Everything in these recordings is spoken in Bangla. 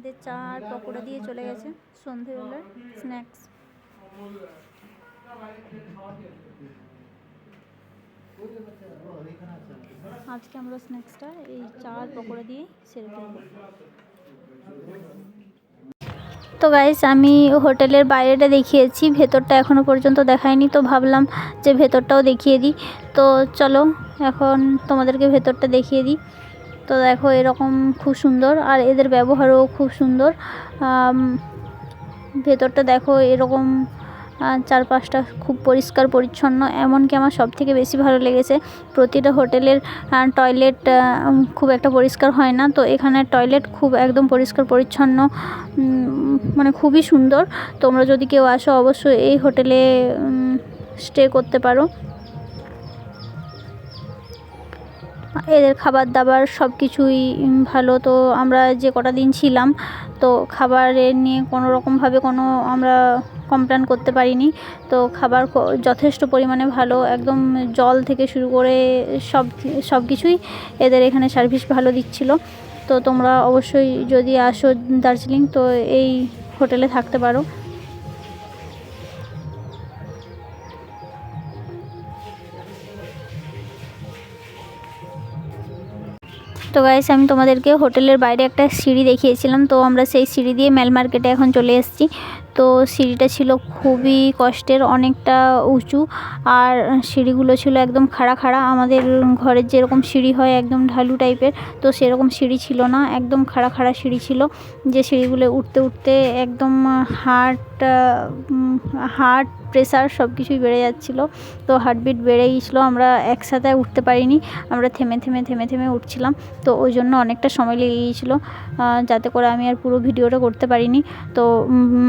আমাদের চা আর পকোড়া দিয়ে চলে গেছে সন্ধেবেলার স্ন্যাক্স। আজকে আমরা স্ন্যাক্সটা এই চা আর পকোড়া দিয়ে সেরে ফেলবো। তো গাইস, আমি হোটেলের বাইরেটা দেখিয়েছি, ভেতরটা এখনও পর্যন্ত দেখাইনি, তো ভাবলাম যে ভেতরটাও দেখিয়ে দিই। তো চলো এখন তোমাদেরকে ভেতরটা দেখিয়ে দিই। তো দেখো এরকম খুব সুন্দর, আর এদের ব্যবহারও খুব সুন্দর। ভেতরটা দেখো এরকম চারপাশটা খুব পরিষ্কার পরিচ্ছন্ন। এমনকি আমার সবথেকে বেশি ভালো লেগেছে প্রতিটা হোটেলের টয়লেট খুব একটা পরিষ্কার হয় না, তো এখানে টয়লেট খুব একদম পরিষ্কার পরিচ্ছন্ন, মানে খুবই সুন্দর। তোমরা যদি কেউ আসো অবশ্যই এই হোটেলে স্টে করতে পারো। এদের খাবার দাবার সব কিছুই ভালো। তো আমরা যে কটা দিন ছিলাম, তো খাবারের নিয়ে কোনো রকমভাবে আমরা কমপ্লেন করতে পারিনি। তো খাবার যথেষ্ট পরিমাণে ভালো, একদম জল থেকে শুরু করে সব কিছুই এদের এখানে সার্ভিস ভালো দিচ্ছিল। তো তোমরা অবশ্যই যদি আসো দার্জিলিং, তো এই হোটেলে থাকতে পারো। তো গাইস, আমি তোমাদেরকে হোটেলের বাইরে একটা সিঁড়ি দেখিয়েছিলাম, তো আমরা সেই সিঁড়ি দিয়ে মেল মার্কেটে এখন চলে এসেছি। তো সিঁড়িটা ছিল খুবই কষ্টের, অনেকটা উঁচু, আর সিঁড়িগুলো ছিল একদম খাড়া খাড়া। আমাদের ঘরের যেরকম সিঁড়ি হয় একদম ঢালু টাইপের, তো সেরকম সিঁড়ি ছিল না, একদম খাড়া খাড়া সিঁড়ি ছিল। যে সিঁড়িগুলো উঠতে উঠতে একদম হার্ট প্রেসার সব কিছুই বেড়ে যাচ্ছিলো। তো হার্টবিট বেড়ে গিয়েছিলো, আমরা একসাথে উঠতে পারিনি, আমরা থেমে থেমে থেমে থেমে উঠছিলাম। তো ওই জন্য অনেকটা সময় লেগে গিয়েছিলো, যাতে করে আমি আর পুরো ভিডিওটা করতে পারিনি। তো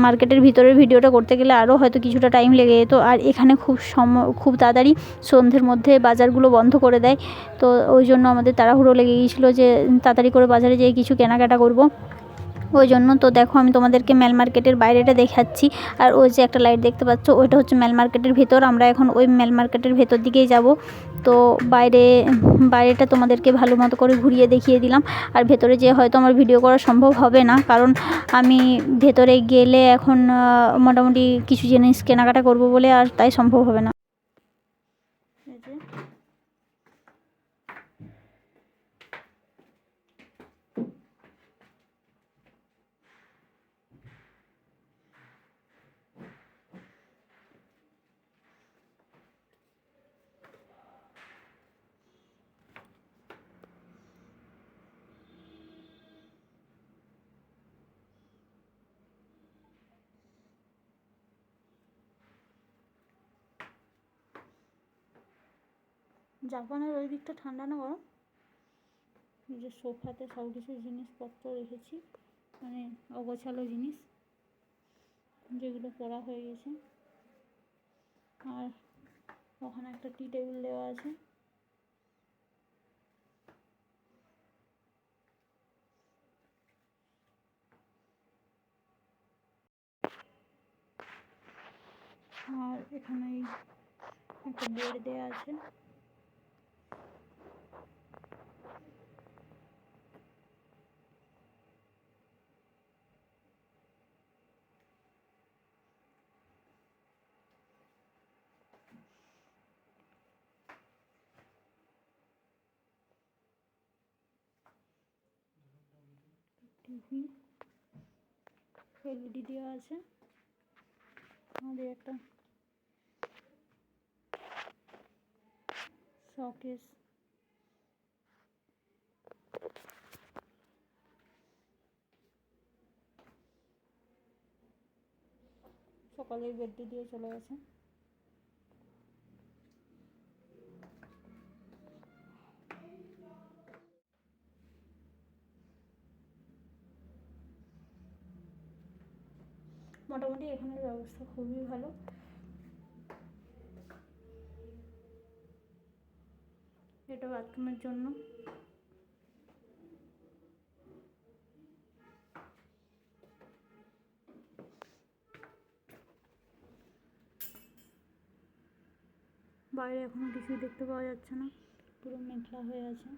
মার্কেটের ভিতরের ভিডিওটা করতে গেলে আরও হয়তো কিছুটা টাইম লেগে যেত। আর এখানে খুব তাড়াতাড়ি সন্ধ্যের মধ্যে বাজারগুলো বন্ধ করে দেয়, তো ওই জন্য আমাদের তাড়াহুড়ো লেগে গিয়েছিলো যে তাড়াতাড়ি করে বাজারে যেয়ে কিছু কেনাকাটা করব ওই জন্য। তো দেখো আমি তোমাদেরকে মেল মার্কেটের বাইরেটা দেখাচ্ছি, আর ওই যে একটা লাইট দেখতে পাচ্ছ ওইটা হচ্ছে মেল মার্কেটের ভেতর। আমরা এখন ওই মেল মার্কেটের ভেতর দিকেই যাব। তো বাইরেটা তোমাদেরকে ভালো মতো করে ঘুরিয়ে দেখিয়ে দিলাম। আর ভেতরে যেয়ে হয়তো আমার ভিডিও করা সম্ভব হবে না, কারণ আমি ভেতরে গেলে এখন মোটামুটি কিছু জিনিস কেনাকাটা করব বলে, আর তাই সম্ভব হবে না। জাপানের ওই দিকটা ঠান্ডা না গরম? যে সোফাতে সব কিছু জিনিসপত্র রেখেছি, মানে অগোছালো জিনিস যেগুলো পড়া হয়ে গেছে। আর ওখানে একটা টি টেবিল দেওয়া আছে। আর এখানে একটা বেড দেওয়া আছে। টিভি এলইডি দেওয়া আছে। আমাদের একটা শোকেস, সকালে বেডটি দিয়ে চলে গেছে। মোটামুটি এখানের ব্যবস্থা খুবই ভালো। এটা বাথরুমের জন্য। বাইরে এখনো কিছুই দেখতে পাওয়া যাচ্ছে না, পুরো মেঘলা হয়ে আছে।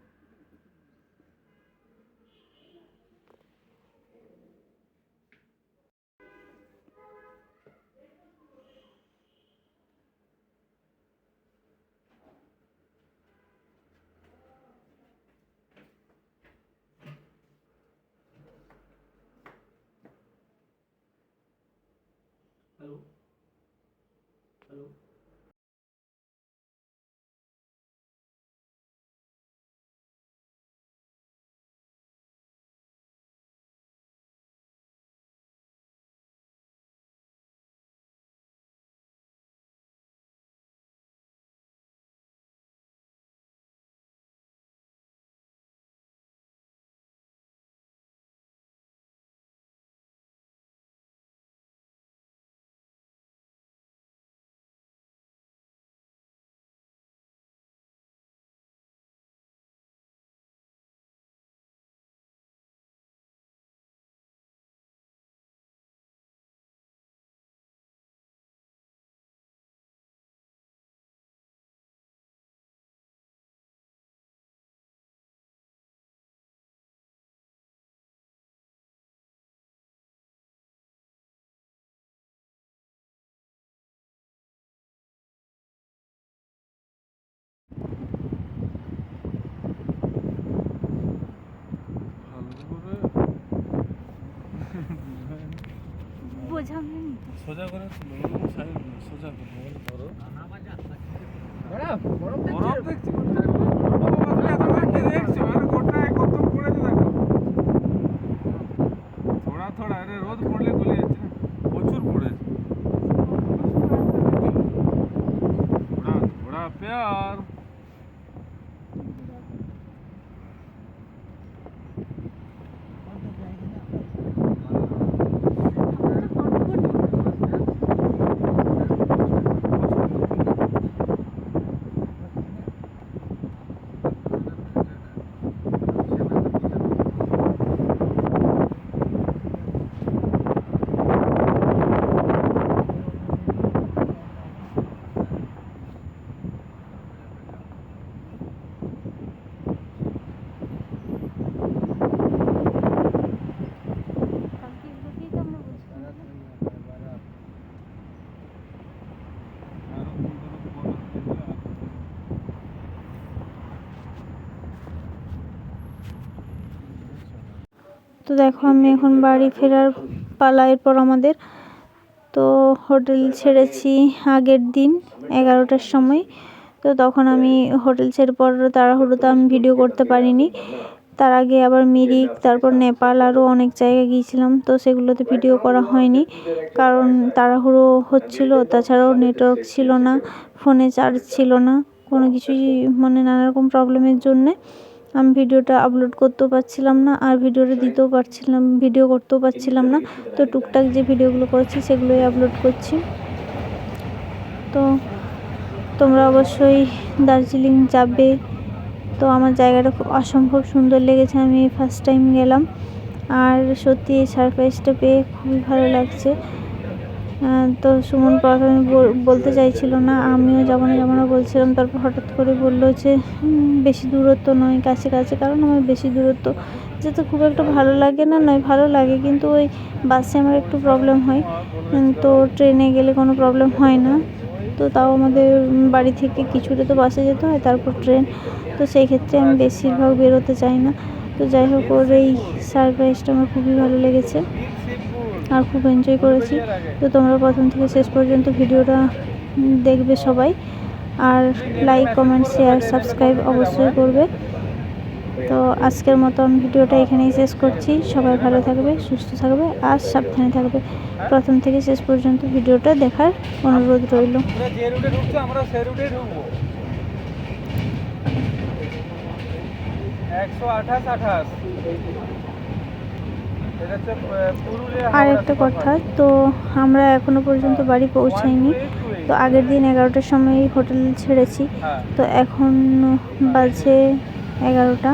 বোঝাবে সোজা করে সোজা ধরো বরফ দেখছি দেখছি মানে গোটায় কত পড়েছে দেখো থোড়া থোড়া আরে রোদ পড়লে গলে যাচ্ছে না প্রচুর পড়েছে थोड़ा थोड़ा प्यार তো দেখো আমি এখন বাড়ি ফেরার পালা। এরপর আমাদের তো হোটেল ছেড়েছি আগের দিন 11টার সময়। তো তখন আমি হোটেল ছেড়ে পর তাড়াহুড়োতে আমি ভিডিও করতে পারিনি। তার আগে আবার মিরিক, তারপর নেপাল, আরও অনেক জায়গায় গিয়েছিলাম। তো সেগুলোতে ভিডিও করা হয়নি কারণ তাড়াহুড়ো হচ্ছিল, তাছাড়াও নেটওয়ার্ক ছিল না, ফোনে চার্জ ছিল না, কোনো কিছুই মানে নানা রকম প্রবলেমের জন্যে আমি ভিডিওটা আপলোড করতেও পারছিলাম না আর ভিডিওটা দিতেও পারছিলাম, ভিডিও করতেও পারছিলাম না। তো টুকটাক যে ভিডিওগুলো করেছি সেগুলোই আপলোড করছি। তো তোমরা অবশ্যই দার্জিলিং যাবে। তো আমার জায়গাটা খুব অসম্ভব সুন্দর লেগেছে, আমি ফার্স্ট টাইম গেলাম আর সত্যি এই সারপ্রাইজটা পেয়ে খুবই ভালো লাগছে। তো সুমন প্রথমে বলতে চাইছিল না, আমিও যাবো না বলছিলাম। তারপর হঠাৎ করে বললো যে বেশি দূরত্ব নয়, কাছে কাছে। কারণ আমার বেশি দূরত্ব যেতে খুব একটা ভালো লাগে না, নয় ভালো লাগে, কিন্তু ওই বাসে আমার একটু প্রবলেম হয়। তো ট্রেনে গেলে কোনো প্রবলেম হয় না। তো তাও আমাদের বাড়ি থেকে কিছুটা তো বাসে যেতে হয়, তারপর ট্রেন। তো সেই ক্ষেত্রে আমি বেশিরভাগ বেরোতে চাই না। তো যাই হোক, ওর এই সারপ্রাইজটা আমার খুবই ভালো লেগেছে আর খুব এনজয় করেছি। তো তোমরা প্রথম থেকে শেষ পর্যন্ত ভিডিওটা দেখবে সবাই, আর লাইক, কমেন্ট, শেয়ার, সাবস্ক্রাইব অবশ্যই করবে। তো আজকের মতন ভিডিওটা এখানেই শেষ করছি। সবাই ভালো থাকবে, সুস্থ থাকবে আর সাবধানে থাকবে। প্রথম থেকে শেষ পর্যন্ত ভিডিওটা দেখার অনুরোধ রইল। আর একটা কথা, তো আমরা এখনো পর্যন্ত বাড়ি পৌঁছাইনি। তো আগের দিন 11টার সময় হোটেল ছেড়েছি। তো এখন বাজে 11টা।